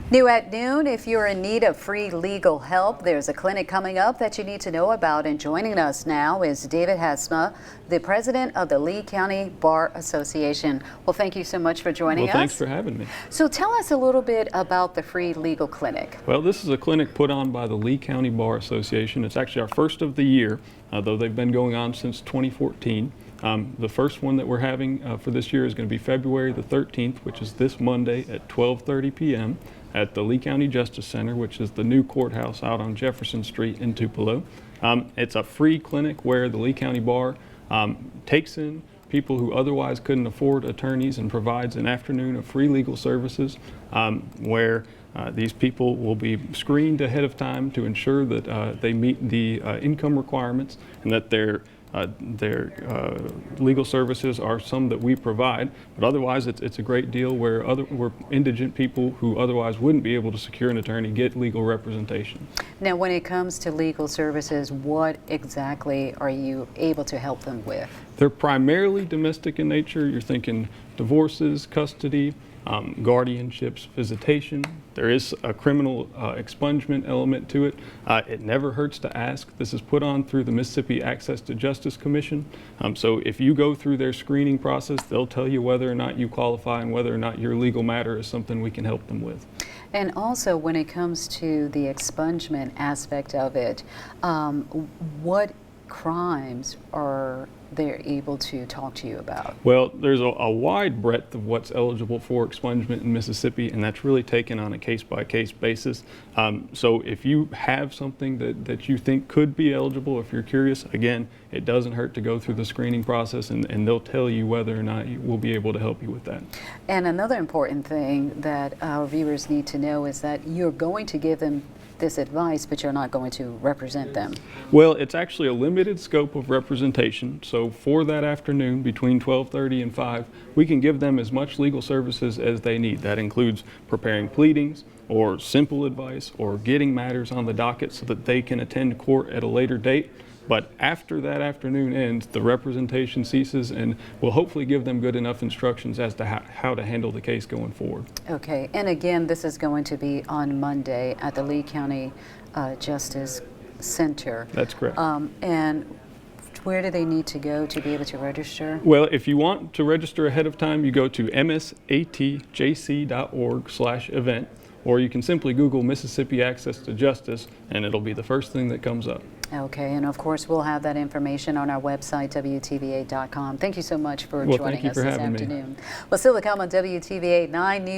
New at noon, if you're in need of free legal help, there's a clinic coming up that you need to know about. And joining us now is David Hesma, the president of the Lee County Bar Association. Well, thank you so much for joining us. Well, thanks for having me. So tell us a little bit about the free legal clinic. Well, this is a clinic put on by the Lee County Bar Association. It's actually our first of the year, though they've been going on since 2014. The first one that we're having for this year is going to be February the 13th, which is this Monday at 12:30 p.m. at the Lee County Justice Center, which is the new courthouse out on Jefferson Street in Tupelo. It's a free clinic where the Lee County Bar takes in people who otherwise couldn't afford attorneys and provides an afternoon of free legal services where these people will be screened ahead of time to ensure that they meet the income requirements and that their legal services are some that we provide, but otherwise it's a great deal where indigent people who otherwise wouldn't be able to secure an attorney get legal representation. Now, when it comes to legal services, what exactly are you able to help them with? They're primarily domestic in nature. You're thinking divorces, custody, guardianships, visitation. There is a criminal expungement element to it. It never hurts to ask. This is put on through the Mississippi Access to Justice Commission. So if you go through their screening process, they'll tell you whether or not you qualify and whether or not your legal matter is something we can help them with. And also, when it comes to the expungement aspect of it, what crimes are they able to talk to you about? Well, there's a wide breadth of what's eligible for expungement in Mississippi, and that's really taken on a case-by-case basis. So if you have something that you think could be eligible, if you're curious, again, it doesn't hurt to go through the screening process, and they'll tell you whether or not we'll be able to help you with that. And another important thing that our viewers need to know is that you're going to give them this advice, but you're not going to represent them. Well, it's actually a limited scope of representation. So for that afternoon between 12:30 and 5, we can give them as much legal services as they need. That includes preparing pleadings or simple advice or getting matters on the docket so that they can attend court at a later date. But after that afternoon ends, the representation ceases, and we'll hopefully give them good enough instructions as to how to handle the case going forward. Okay, and again, this is going to be on Monday at the Lee County Justice Center. That's correct. And where do they need to go to be able to register? Well, if you want to register ahead of time, you go to msatjc.org/event, or you can simply Google Mississippi Access to Justice, and it'll be the first thing that comes up. Okay, and of course we'll have that information on our website, WTVA.com. Thank you so much for joining us this afternoon. Well, still to come on WTVA 9 News.